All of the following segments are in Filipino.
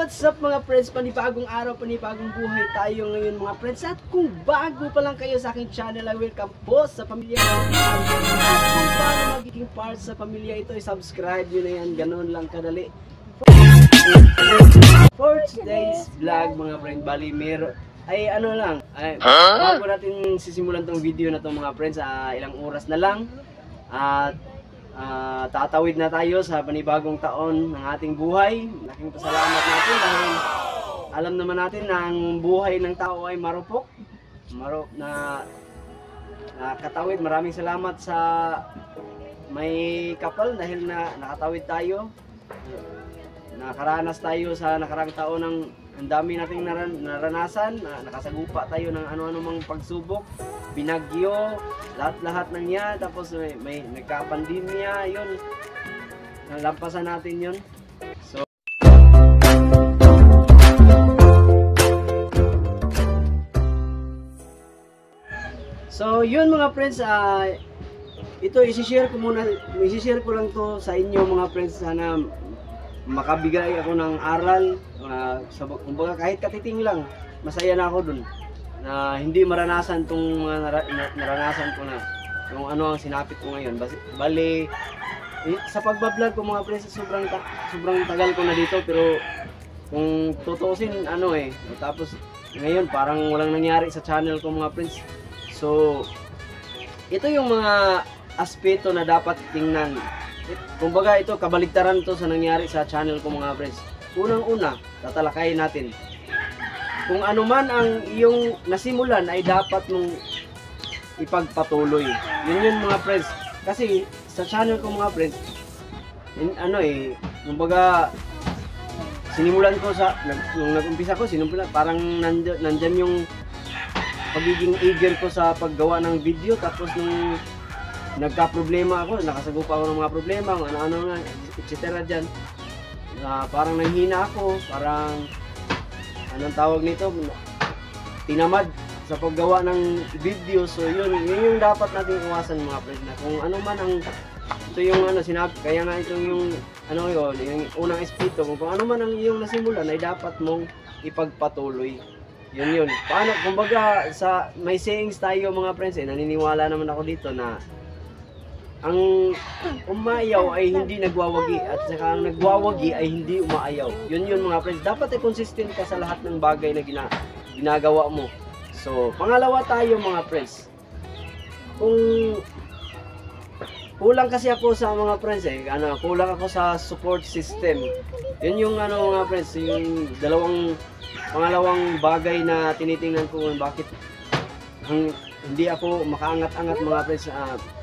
what's up mga friends? Panibagong araw, panibagong buhay tayo ngayon mga friends. At kung bago pa lang kayo sa aking channel, welcome po sa pamilya ko. At kung paano magiging part sa pamilya ito, subscribe nyo na yan. Ganun lang kadali. For today's vlog mga friends, bali bago natin sisimulan tong video na to mga friends, ilang oras na lang. At tatawid na tayo sa panibagong taon ng ating buhay. Laking pasalamat natin dahil alam naman natin na ang buhay ng tao ay marupok. Nakatawid. Maraming salamat sa may kapal dahil nakatawid tayo. Nakaranas tayo sa nakarang taon ng ang dami nating naranasan. Nakasagupa tayo ng ano-ano mang pagsubok, binagyo, lahat-lahat ng yan. Tapos may nagka-pandemya, yun. Nalampasan natin yun. So yun mga friends, ito isi-share ko lang to sa inyo mga friends. Sana makabigay ako ng aral, kumbaga kahit katiting lang, masaya na ako dun na hindi maranasan tong mga naranasan ko na yung ano ang sinapit ko ngayon. Bali sa pagbablog ko mga friends, sobrang tagal ko na dito, pero kung tutuusin tapos ngayon parang walang nangyari sa channel ko mga friends. So ito yung mga aspeto na dapat tingnan. Kumbaga ito kabaligtaran to sa nangyari sa channel ko mga friends. Unang-una, tatalakayin natin kung ano man ang iyong nasimulan ay dapat mong ipagpatuloy. Yun mga friends. Kasi sa channel ko mga friends, kumbaga sinimulan ko nung nag-umpisa ko, parang nandyan yung pagiging eager ko sa paggawa ng video. Tapos nung nagka-problema ako, nakasagupa ako ng mga problema, ano-ano nga, etc. dyan. Parang nanghina ako, parang, anong tawag nito, tinamad sa paggawa ng video. So yun yung dapat natin iwasan mga friends, na kung ano man ang, ito yung sinabi, kaya nga ito yung, yung unang espito, kung ano man ang iyong nasimulan ay dapat mong ipagpatuloy. Yun. Paano, kumbaga, may sayings tayo mga friends, naniniwala naman ako dito na ang umayaw ay hindi nagwawagi at saka ang nagwawagi ay hindi umaayaw. Yun mga friends. Dapat ay consistent ka sa lahat ng bagay na ginagawa mo. So, pangalawa tayo mga friends. Kung kulang kasi ako sa mga friends kulang ako sa support system. Yun yung mga friends, yung pangalawang bagay na tinitingnan ko kung bakit hindi ako makaangat-angat mga friends.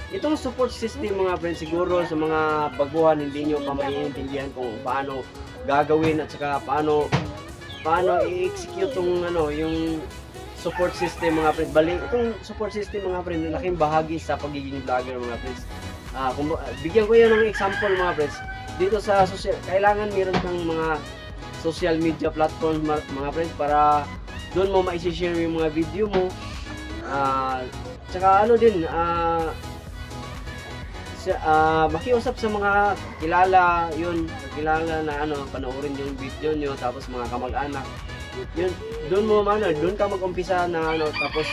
Itong support system mga friends, siguro sa mga baguhan hindi nyo pa maiintindihan kung paano gagawin at saka paano i-execute yung support system mga friends. Bali, itong support system mga friends, laking bahagi sa pagiging vlogger mga friends. Bigyan ko yan ng example mga friends. Dito sa kailangan meron kang mga social media platforms mga friends para doon mo ma-share yung mga video mo. Tsaka makiusap sa mga kilala na panoorin yung video nyo, tapos mga kamag-anak. Yun, doon ka mag-umpisa na tapos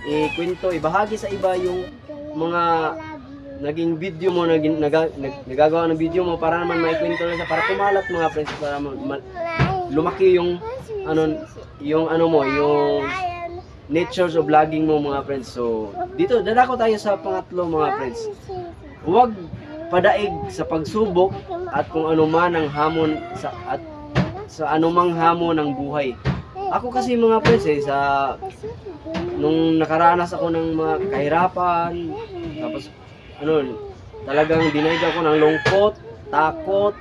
ikwento, ibahagi sa iba yung mga naging video mo, nagagawa ng video mo para naman maikwento na para kumalat mga friends, para lumaki yung yung natures of vlogging mo mga friends. So dito dadako tayo sa pangatlo mga friends. Huwag padaig sa pagsubok at kung ano man ang hamon sa anumang hamon ng buhay. Ako kasi mga friends nung nakaranas ako ng mga kahirapan, tapos talagang dinaig ako ng lungkot, takot.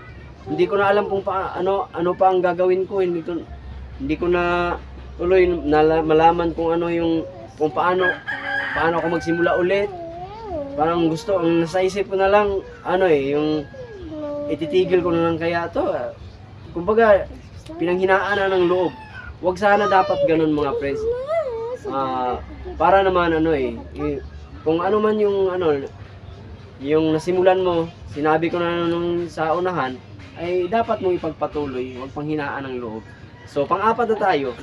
Hindi ko na alam kung ano pa ang gagawin ko. Hindi ko na tuloy malaman kung paano ako magsimula ulit. Parang ang nasa isip ko na lang yung ititigil ko na lang kaya to. Kumbaga pinanghinaan na ng loob. Wag sana dapat ganun mga friends. Para naman kung ano man yung nasimulan mo, sinabi ko na nung sa unahan, ay dapat mong ipagpatuloy, huwag panghinaan ng loob. So, pang-apat na tayo,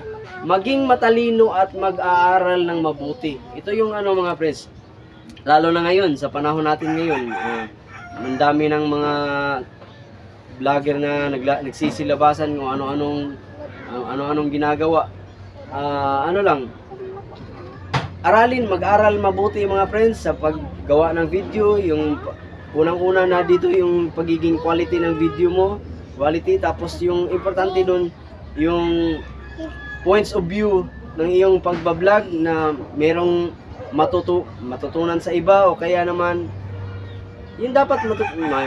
maging matalino at mag-aaral ng mabuti. Ito yung ano mga friends, lalo na ngayon, sa panahon natin ngayon, ang dami ng mga vlogger na nagsisilabasan kung ano-anong ginagawa. Ano lang, mag-aral mabuti mga friends sa paggawa ng video. Yung unang-una na dito yung pagiging quality ng video mo, quality, tapos yung importante doon yung points of view ng iyong pagbablog na merong matutunan sa iba, o kaya naman yun dapat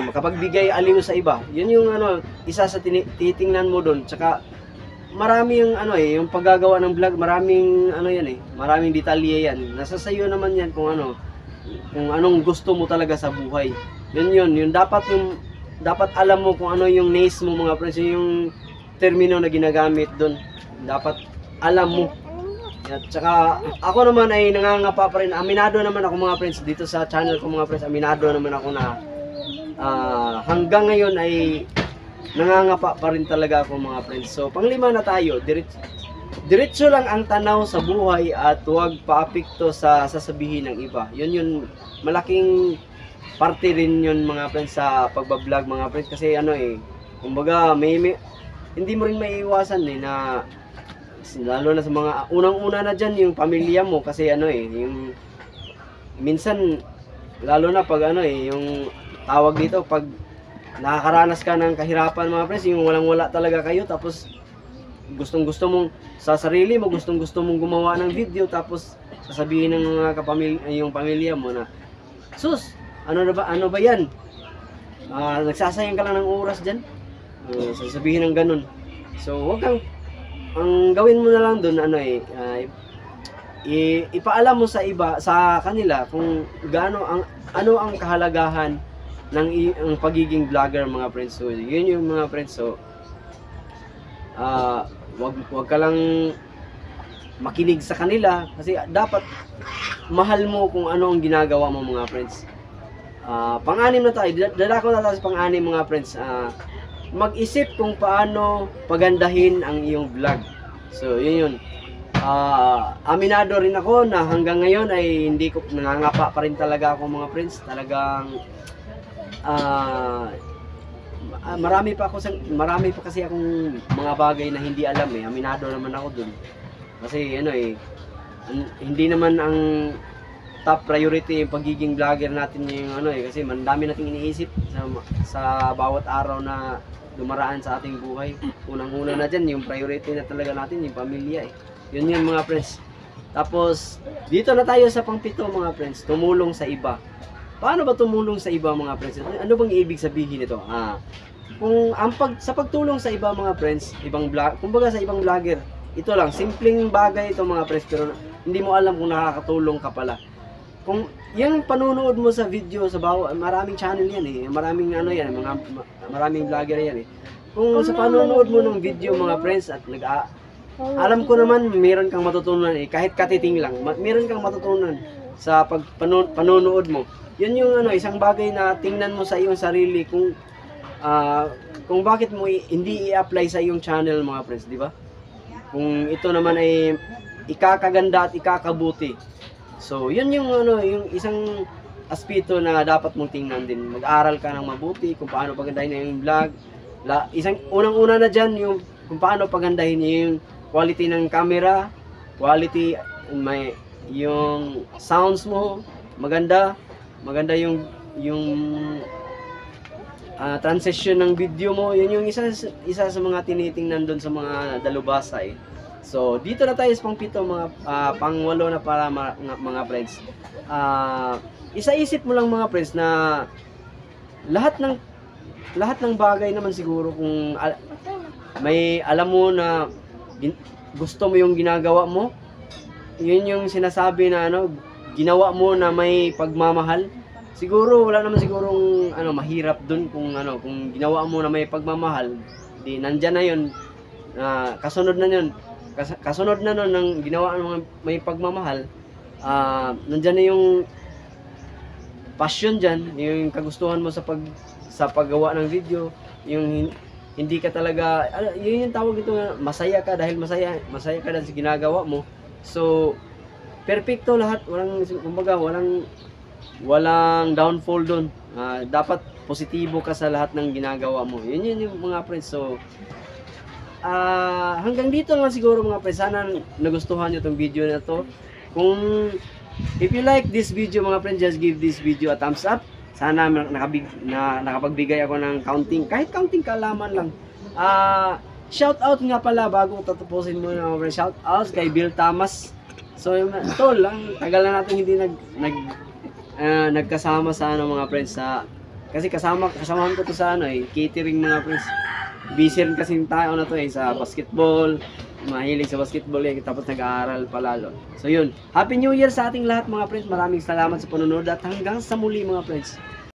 makapagbigay aliw sa iba. Yun yung ano, isa sa titingnan mo doon. Tsaka marami yung ano yung paggagawa ng vlog, maraming ano yan maraming detalye yan. Nasa sayo naman yan kung anong gusto mo talaga sa buhay. Yun dapat alam mo kung ano yung niche mo mga friends, yung termino na ginagamit doon. Dapat alam mo. At saka ako naman ay nangangapa pa rin. Aminado naman ako mga friends dito sa channel ko mga friends. Aminado naman ako na hanggang ngayon ay nangangapa pa rin talaga ako mga friends. So panglima na tayo, diretso lang ang tanaw sa buhay at huwag paapekto sa sasabihin ng iba. Yun malaking parte rin yun mga friends sa pagbablog mga friends, kasi kumbaga hindi mo rin maiiwasan na lalo na sa mga unang-una na dyan yung pamilya mo, kasi yung minsan lalo na pag yung tawag dito, pag nakakaranas ka ng kahirapan mga friends, yung walang-wala talaga kayo, tapos gustong-gusto mong sa sarili mo, gustong-gusto mong gumawa ng video, tapos sasabihin ng mga yung pamilya mo na, sus, ano ba yan? Nagsasayang ka lang ng oras dyan. Sasabihin ng ganun. So, wag kang, ang gawin mo na lang doon, ipaalam mo sa iba, sa kanila, kung ano ang kahalagahan ng ang pagiging vlogger mga friends. So, yun yung mga friends. So, wag ka lang makinig sa kanila, kasi dapat mahal mo kung ano ang ginagawa mo mga friends. Pang-anim na tayo, dadako na tayo sa pang-anim mga friends. Mag-isip kung paano pagandahin ang iyong vlog. So, yun. Aminado rin ako na hanggang ngayon ay hindi ko nangangapa pa rin talaga ako mga friends. Talagang marami pa kasi akong mga bagay na hindi alam Aminado naman ako dun. Kasi hindi naman ang top priority yung pagiging vlogger natin yung kasi dami nating iniisip sa bawat araw na dumaraan sa ating buhay. Unang-una na dyan, yung priority na talaga natin, yung pamilya Yun yung mga friends. Tapos, dito na tayo sa pang-pito mga friends, tumulong sa iba. Paano ba tumulong sa iba mga friends? Ano bang ibig sabihin nito? Sa pagtulong sa iba mga friends, kumbaga sa ibang vlogger, ito lang, simpleng bagay ito mga friends, pero hindi mo alam kung nakakatulong ka pala. Kung yung panunood mo sa video sa maraming channel yan maraming maraming vlogger yan Kung sa panunood mo ng video mga friends at alam ko naman meron kang matutunan kahit katiting lang, meron kang matutunan sa panunood mo. Yun yung isang bagay na tingnan mo sa iyong sarili kung bakit mo hindi i-apply sa iyong channel mga friends, di ba? Kung ito naman ay ikakaganda at ikakabuti. So, yun yung isang aspeto na dapat mong tingnan din. Mag-aral ka ng mabuti kung paano pagandahin yung vlog. Unang-una na dyan yung kung paano pagandahin yung quality ng camera, quality yung sounds mo, maganda yung transition ng video mo. Yun yung isa sa mga tinitingnan doon sa mga dalubhasa So, dito na tayo sa pang-pito, pang-walo na para mga friends. Isa-isip mo lang mga friends na lahat ng bagay naman siguro kung may alam mo na gusto mo yung ginagawa mo, yun yung sinasabi na ginawa mo na may pagmamahal. Siguro wala naman sigurong mahirap dun kung ginawa mo na may pagmamahal, di nandyan na yun, kasunod na nun ng ginawa mo may pagmamahal, nandyan na yung passion dyan, yung kagustuhan mo sa paggawa ng video. hindi ka talaga, yun yung tawag ito nga, masaya ka dahil masaya ka dahil sa ginagawa mo. So, perfecto lahat, kumbaga, walang downfall doon. Dapat positibo ka sa lahat ng ginagawa mo. Yun yung mga friends. So, hanggang dito lang siguro mga friends. Sana nagustuhan nyo itong video na to. If you like this video mga friends, just give this video a thumbs up. Sana nakapagbigay ako ng kahit counting kaalaman lang. Shout out nga pala bago tatapusin mo na mga friends. Shout out kay Bill Thomas. So, tol, tagal na natin hindi nagkasama sa mga friends kasi kasamahan ko to sa catering mga friends. Busy rin kasi tayo na to sa basketball, mahilig sa basketball tapos nag-aaral pa lalo. So yun, Happy New Year sa ating lahat mga friends. Maraming salamat sa panonood at hanggang sa muli mga friends.